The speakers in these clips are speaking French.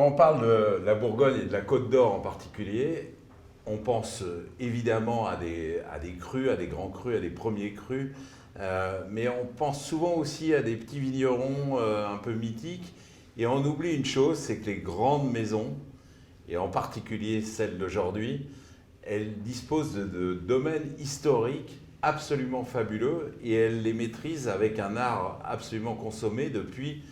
on parle de la Bourgogne et de la Côte d'Or en particulier, on pense évidemment à des crus, à des grands crus, à des premiers crus, mais on pense souvent aussi à des petits vignerons un peu mythiques. Et on oublie une chose, c'est que les grandes maisons, et en particulier celles d'aujourd'hui, elles disposent de domaines historiques absolument fabuleux et elles les maîtrisent avec un art absolument consommé depuis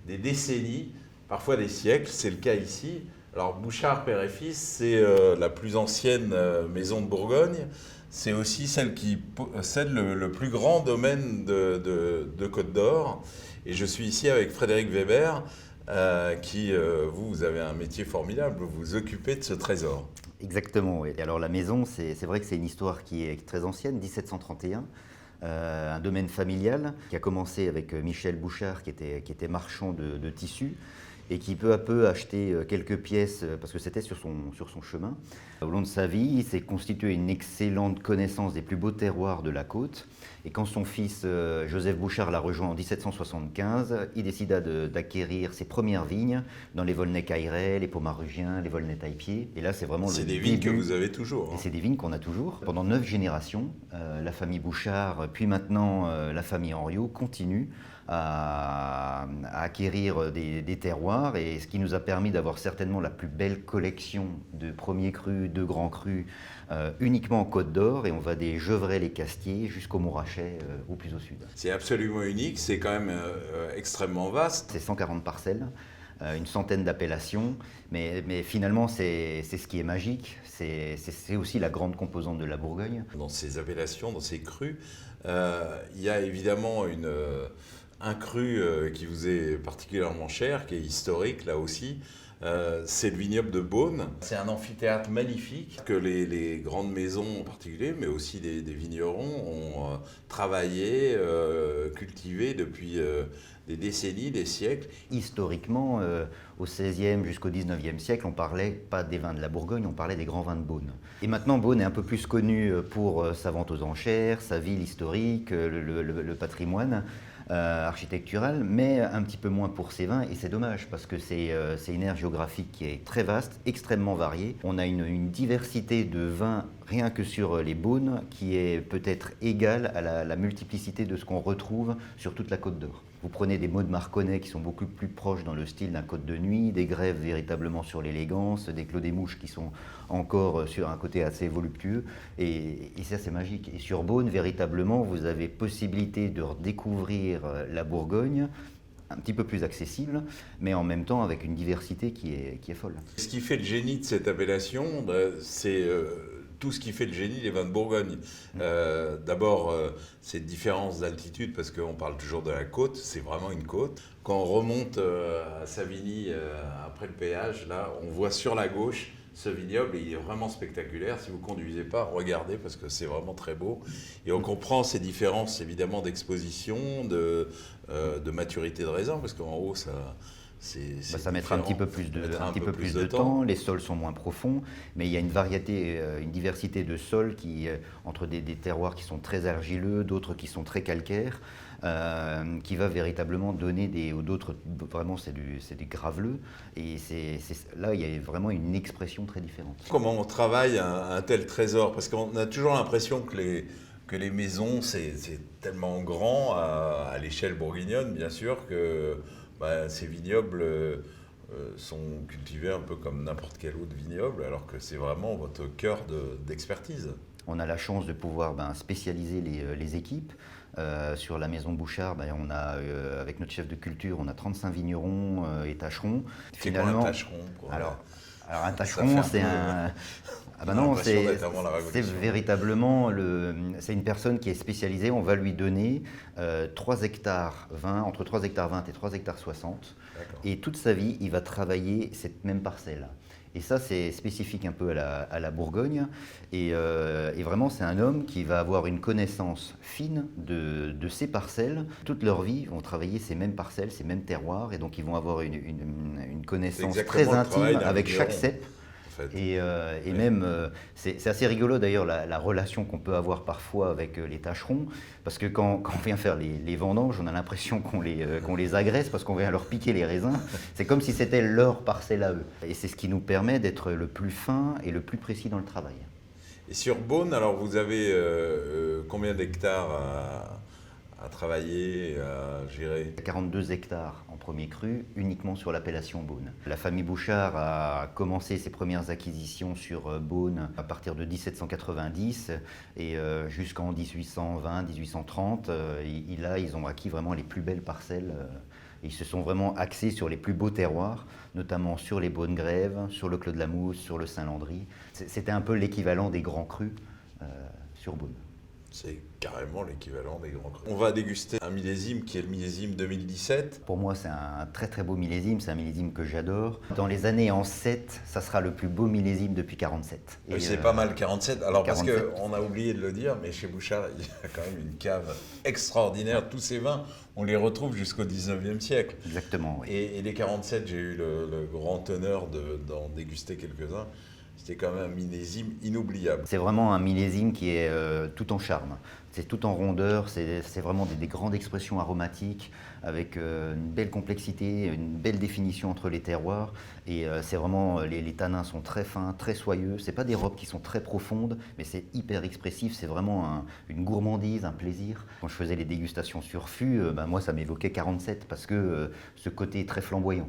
des décennies, parfois des siècles. C'est le cas ici. Alors Bouchard Père et Fils, c'est la plus ancienne maison de Bourgogne. C'est aussi celle qui possède le plus grand domaine de Côte d'Or. Et je suis ici avec Frédéric Weber, vous avez un métier formidable, vous vous occupez de ce trésor. Exactement, oui. Et alors la maison, c'est vrai que c'est une histoire qui est très ancienne, 1731. Un domaine familial qui a commencé avec Michel Bouchard qui était marchand de tissus et qui peu à peu a acheté quelques pièces parce que c'était sur son chemin. Au long de sa vie, il s'est constitué une excellente connaissance des plus beaux terroirs de la côte. Et quand son fils Joseph Bouchard l'a rejoint en 1775, il décida d'acquérir ses premières vignes dans les Volnay-Cailleret, les Pomarugiens, les Volnay-Taillepied. Et là, c'est vraiment c'est le des début. vignes que vous avez toujours. Et c'est des vignes qu'on a toujours. Pendant 9 générations, la famille Bouchard, puis maintenant la famille Henriot, continue à acquérir des terroirs, et ce qui nous a permis d'avoir certainement la plus belle collection de premiers crus, de grands crus, uniquement en Côte d'Or, et on va des Gevrey-les-Castiers jusqu'au Montrachet, au plus au sud. C'est absolument unique, c'est quand même extrêmement vaste. C'est 140 parcelles, une centaine d'appellations, mais finalement c'est ce qui est magique, c'est aussi la grande composante de la Bourgogne. Dans ces appellations, dans ces crus, il y a évidemment un cru qui vous est particulièrement cher, qui est historique là aussi. C'est le vignoble de Beaune. C'est un amphithéâtre magnifique que les grandes maisons en particulier, mais aussi des vignerons ont travaillé, cultivé depuis des décennies, des siècles. Historiquement, au XVIe jusqu'au XIXe siècle, on parlait pas des vins de la Bourgogne, on parlait des grands vins de Beaune. Et maintenant, Beaune est un peu plus connu pour sa vente aux enchères, sa ville historique, le patrimoine architectural, mais un petit peu moins pour ses vins, et c'est dommage parce que c'est une aire géographique qui est très vaste, extrêmement variée. On a une diversité de vins rien que sur les Beaunes qui est peut-être égale à la multiplicité de ce qu'on retrouve sur toute la Côte d'Or. Vous prenez des Maud Marconnet qui sont beaucoup plus proches dans le style d'un Côte de Nuit, des Grèves véritablement sur l'élégance, des Clos des Mouches qui sont encore sur un côté assez voluptueux, et ça c'est magique. Et sur Beaune, véritablement, vous avez possibilité de redécouvrir la Bourgogne, un petit peu plus accessible, mais en même temps avec une diversité qui est folle. Ce qui fait le génie de cette appellation, c'est tout ce qui fait le génie des vins de Bourgogne. D'abord, cette différence d'altitude, parce qu'on parle toujours de la côte, c'est vraiment une côte. Quand on remonte à Savigny, après le péage, là, on voit sur la gauche ce vignoble, et il est vraiment spectaculaire. Si vous ne conduisez pas, regardez, parce que c'est vraiment très beau. Et on comprend ces différences, évidemment, d'exposition, de maturité de raisin, parce qu'en haut, ça mettra un petit peu plus de temps, les sols sont moins profonds, mais il y a une diversité de sols entre des terroirs qui sont très argileux, d'autres qui sont très calcaires, qui va véritablement donner d'autres, vraiment c'est des graveleux, et là il y a vraiment une expression très différente. Comment on travaille un tel trésor? Parce qu'on a toujours l'impression que les maisons, c'est tellement grand à l'échelle bourguignonne, bien sûr, que ces vignobles sont cultivés un peu comme n'importe quel autre vignoble, alors que c'est vraiment votre cœur d'expertise. On a la chance de pouvoir spécialiser les équipes. Sur la maison Bouchard, on a, avec notre chef de culture, on a 35 vignerons et tâcherons. C'est quoi un tâcheron Alors un tâcheron, c'est un... c'est véritablement c'est une personne qui est spécialisée. On va lui donner 3 hectares 20, entre 3 hectares 20 et 3 hectares 60. Et toute sa vie, il va travailler cette même parcelle. Et ça, c'est spécifique un peu à la Bourgogne. Et vraiment, c'est un homme qui va avoir une connaissance fine de ces parcelles. Toute leur vie, ils vont travailler ces mêmes parcelles, ces mêmes terroirs. Et donc, ils vont avoir une connaissance très intime avec chaque cep. fait. Et même, c'est assez rigolo d'ailleurs la relation qu'on peut avoir parfois avec les tâcherons, parce que quand on vient faire les vendanges, on a l'impression qu'on les agresse parce qu'on vient leur piquer les raisins. C'est comme si c'était leur parcelle à eux. Et c'est ce qui nous permet d'être le plus fin et le plus précis dans le travail. Et sur Beaune, alors vous avez combien d'hectares à travailler, à gérer? 42 hectares en premier cru, uniquement sur l'appellation Beaune. La famille Bouchard a commencé ses premières acquisitions sur Beaune à partir de 1790 et jusqu'en 1820-1830. Ils ont acquis vraiment les plus belles parcelles. Ils se sont vraiment axés sur les plus beaux terroirs, notamment sur les Beaune-Grève, sur le Clos de la Mousse, sur le Saint-Landry. C'était un peu l'équivalent des grands crus sur Beaune. C'est carrément l'équivalent des grands crus. On va déguster un millésime qui est le millésime 2017. Pour moi, c'est un très très beau millésime, c'est un millésime que j'adore. Dans les années en 7, ça sera le plus beau millésime depuis 47. Et c'est pas mal 47. Alors 47. parce qu'on a oublié de le dire, mais chez Bouchard, il y a quand même une cave extraordinaire. Tous ces vins, on les retrouve jusqu'au 19e siècle. Exactement, oui. Et les 47, j'ai eu le grand honneur d'en déguster quelques-uns. C'était quand même un millésime inoubliable. C'est vraiment un millésime qui est tout en charme. C'est tout en rondeur, c'est vraiment des grandes expressions aromatiques avec une belle complexité, une belle définition entre les terroirs. Et c'est vraiment, les tanins sont très fins, très soyeux. C'est pas des robes qui sont très profondes, mais c'est hyper expressif. C'est vraiment une gourmandise, un plaisir. Quand je faisais les dégustations sur fût, moi ça m'évoquait 47 parce que ce côté très flamboyant.